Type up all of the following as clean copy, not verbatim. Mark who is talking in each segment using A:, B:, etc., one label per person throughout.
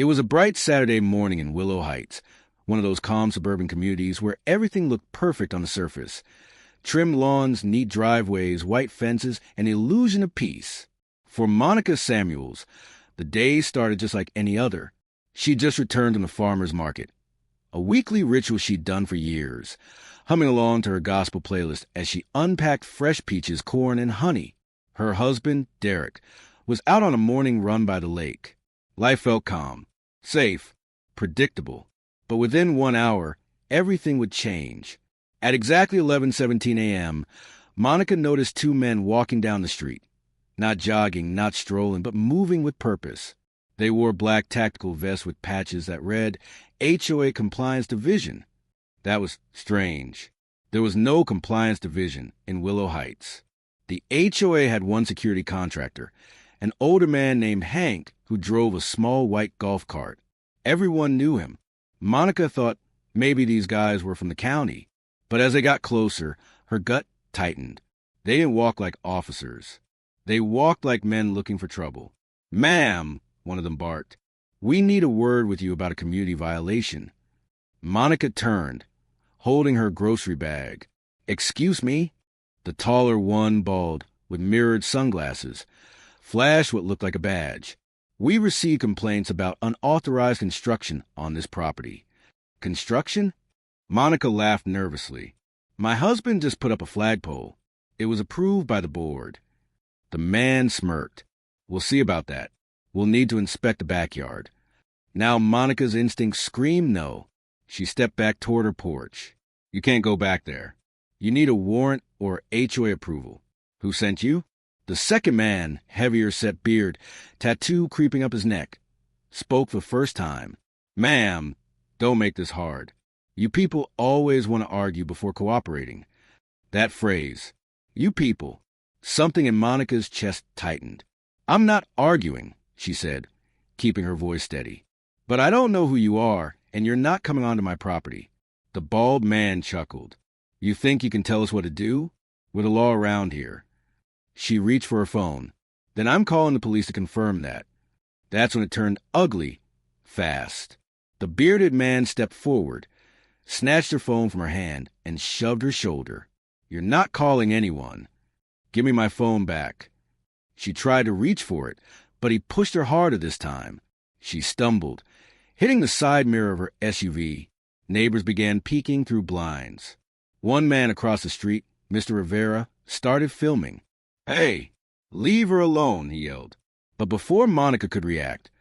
A: It was a bright Saturday morning in Willow Heights, one of those calm suburban communities where everything looked perfect on the surface. Trimmed lawns, neat driveways, white fences, an illusion of peace. For Monica Samuels, the day started just like any other. She'd just returned from the farmer's market, a weekly ritual she'd done for years, humming along to her gospel playlist as she unpacked fresh peaches, corn, and honey. Her husband, Derrick, was out on a morning run by the lake. Life felt calm, safe, predictable. But within 1 hour, everything would change. At exactly 11:17 a.m., Monica noticed two men walking down the street. Not jogging, not strolling, but moving with purpose. They wore black tactical vests with patches that read HOA Compliance Division. That was strange. There was no Compliance Division in Willow Heights. The HOA had one security contractor, an older man named Hank who drove a small white golf cart. Everyone knew him. Monica thought maybe these guys were from the county. But as they got closer, her gut tightened. They didn't walk like officers. They walked like men looking for trouble. "Ma'am," one of them barked, "we need a word with you about a community violation." Monica turned, holding her grocery bag. "Excuse me?" The taller one, bald, with mirrored sunglasses, flashed what looked like a badge. "We received complaints about unauthorized construction on this property." "Construction?" Monica laughed nervously. "My husband just put up a flagpole. It was approved by the board." The man smirked. "We'll see about that. We'll need to inspect the backyard." Now Monica's instincts screamed no. She stepped back toward her porch. "You can't go back there. You need a warrant or HOA approval." "Who sent you?" The second man, heavier set beard, tattoo creeping up his neck, spoke for the first time. "Ma'am, don't make this hard. You people always want to argue before cooperating." That phrase, "you people," something in Monica's chest tightened. "I'm not arguing," she said, keeping her voice steady. "But I don't know who you are, and you're not coming onto my property." The bald man chuckled. "You think you can tell us what to do? We're the law around here." She reached for her phone. "Then I'm calling the police to confirm that." That's when it turned ugly, fast. The bearded man stepped forward, snatched her phone from her hand, and shoved her shoulder. "You're not calling anyone. Give me my phone back." She tried to reach for it, but he pushed her harder this time. She stumbled, hitting the side mirror of her SUV. Neighbors began peeking through blinds. One man across the street, Mr. Rivera, started filming. "Hey, leave her alone," he yelled. But before Monica could react,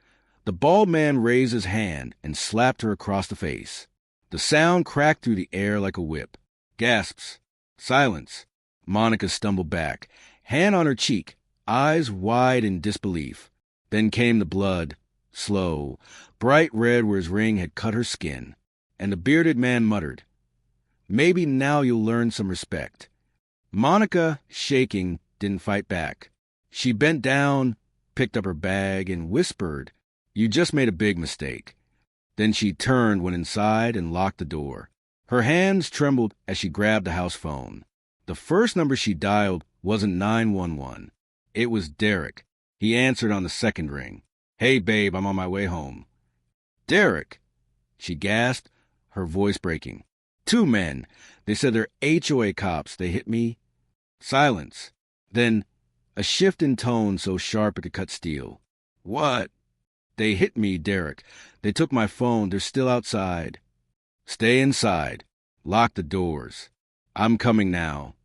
A: the bald man raised his hand and slapped her across the face. The sound cracked through the air like a whip. Gasps. Silence. Monica stumbled back, hand on her cheek, eyes wide in disbelief. Then came the blood, slow, bright red where his ring had cut her skin. And the bearded man muttered, "Maybe now you'll learn some respect." Monica, shaking, didn't fight back. She bent down, picked up her bag, and whispered, "You just made a big mistake." Then she turned, went inside, and locked the door. Her hands trembled as she grabbed the house phone. The first number she dialed wasn't 911. It was Derrick. He answered on the second ring. "Hey, babe, I'm on my way home." "Derrick!" She gasped, her voice breaking. "Two men. They said they're HOA cops. They hit me." Silence. Then a shift in tone so sharp it could cut steel. "What?" "They hit me, Derrick. They took my phone. They're still outside." "Stay inside. Lock the doors. I'm coming now."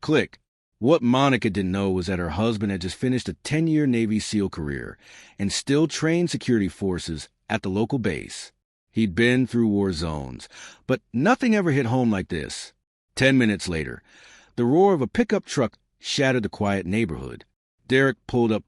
A: Click. What Monica didn't know was that her husband had just finished a 10-year Navy SEAL career and still trained security forces at the local base. He'd been through war zones, but nothing ever hit home like this. 10 minutes later, the roar of a pickup truck shattered the quiet neighborhood. Derrick pulled up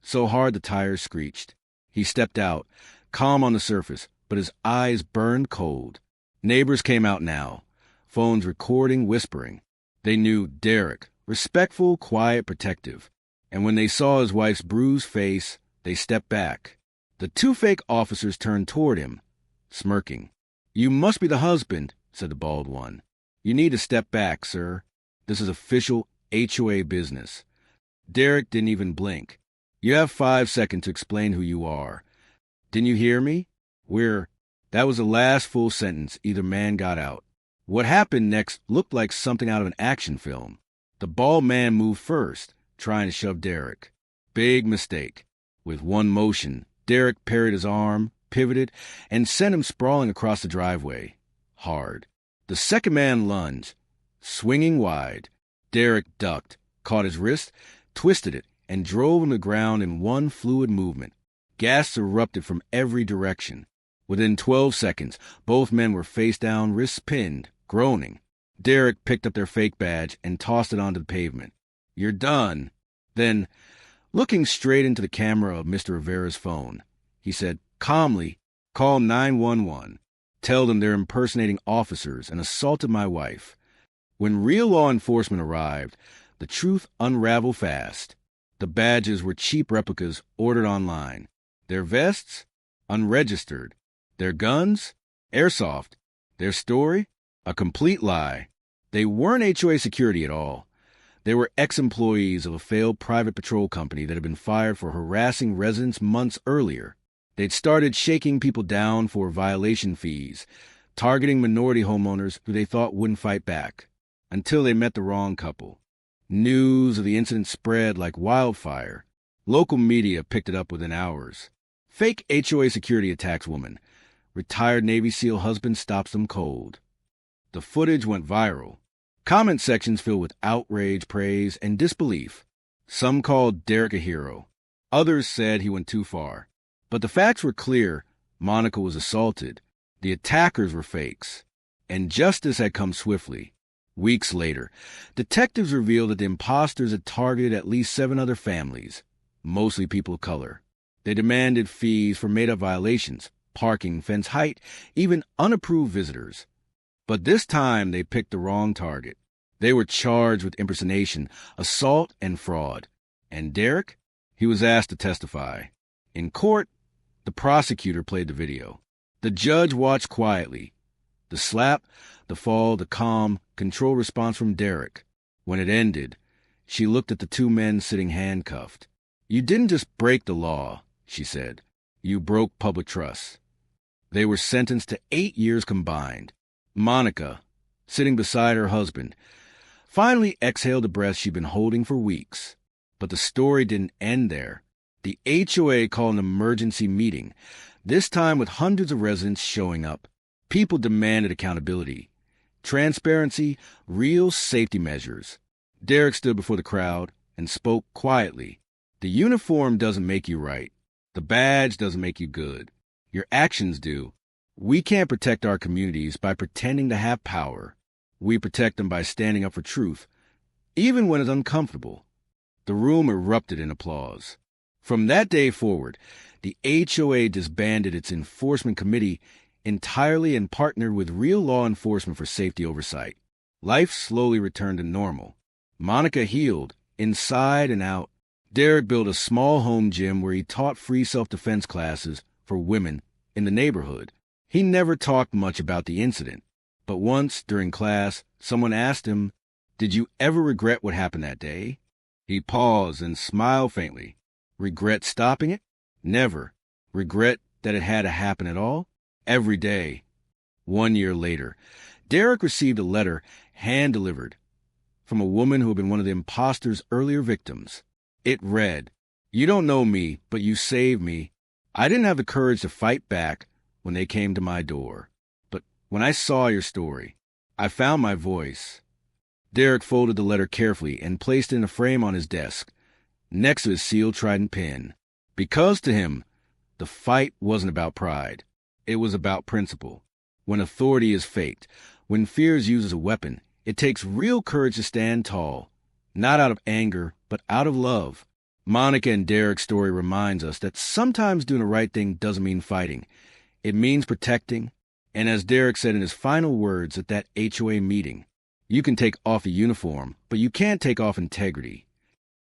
A: so hard the tires screeched. He stepped out, calm on the surface, but his eyes burned cold. Neighbors came out now, phones recording, whispering. They knew Derrick, respectful, quiet, protective. And when they saw his wife's bruised face, they stepped back. The two fake officers turned toward him, smirking. "You must be the husband," said the bald one. "You need to step back, sir. This is official HOA business." Derrick didn't even blink. "You have 5 seconds to explain who you are." Didn't you hear me? We're... That was the last full sentence either man got out. What happened next looked like something out of an action film. The bald man moved first, trying to shove Derrick. Big mistake. With one motion, Derrick parried his arm, pivoted, and sent him sprawling across the driveway. Hard. The second man lunged. Swinging wide, Derrick ducked, caught his wrist, twisted it, and drove him to the ground in one fluid movement. Gasps erupted from every direction. Within 12 seconds, both men were face down, wrists pinned, groaning. Derrick picked up their fake badge and tossed it onto the pavement. "You're done." Then, looking straight into the camera of Mr. Rivera's phone, he said calmly, "Call 911. Tell them they're impersonating officers and assaulted my wife." When real law enforcement arrived, the truth unraveled fast. The badges were cheap replicas ordered online. Their vests? Unregistered. Their guns? Airsoft. Their story? A complete lie. They weren't HOA security at all. They were ex-employees of a failed private patrol company that had been fired for harassing residents months earlier. They'd started shaking people down for violation fees, targeting minority homeowners who they thought wouldn't fight back, until they met the wrong couple. News of the incident spread like wildfire. Local media picked it up within hours. Fake HOA security attacks woman. Retired Navy SEAL husband stops them cold. The footage went viral. Comment sections filled with outrage, praise, and disbelief. Some called Derrick a hero. Others said he went too far. But the facts were clear. Monica was assaulted. The attackers were fakes. And justice had come swiftly. Weeks later, detectives revealed that the imposters had targeted at least 7 other families, mostly people of color. They demanded fees for made-up violations, parking, fence height, even unapproved visitors. But this time they picked the wrong target. They were charged with impersonation, assault, and fraud. And Derrick? He was asked to testify. In court, the prosecutor played the video. The judge watched quietly. The slap, the fall, the calm, controlled response from Derrick. When it ended, she looked at the 2 men sitting handcuffed. "You didn't just break the law," she said. "You broke public trust." They were sentenced to 8 years combined. Monica, sitting beside her husband, finally exhaled the breath she'd been holding for weeks. But the story didn't end there. The HOA called an emergency meeting, this time with hundreds of residents showing up. People demanded accountability, transparency, real safety measures. Derrick stood before the crowd and spoke quietly. "The uniform doesn't make you right. The badge doesn't make you good. Your actions do. We can't protect our communities by pretending to have power. We protect them by standing up for truth, even when it's uncomfortable." The room erupted in applause. From that day forward, the HOA disbanded its enforcement committee entirely and partnered with real law enforcement for safety oversight. Life slowly returned to normal. Monica healed, inside and out. Derrick built a small home gym where he taught free self-defense classes for women in the neighborhood. He never talked much about the incident, but once, during class, someone asked him, "Did you ever regret what happened that day?" He paused and smiled faintly. Regret stopping it? Never. Regret that it had to happen at all? Every day. 1 year later, Derrick received a letter, hand-delivered, from a woman who had been one of the imposter's earlier victims. It read, "You don't know me, but you saved me. I didn't have the courage to fight back when they came to my door. But when I saw your story, I found my voice." Derrick folded the letter carefully and placed it in a frame on his desk, next to his sealed trident pen. Because to him, the fight wasn't about pride. It was about principle. When authority is faked, when fear is used as a weapon, it takes real courage to stand tall, not out of anger, but out of love. Monica and Derrick's story reminds us that sometimes doing the right thing doesn't mean fighting. It means protecting. And as Derrick said in his final words at that HOA meeting, "You can take off a uniform, but you can't take off integrity."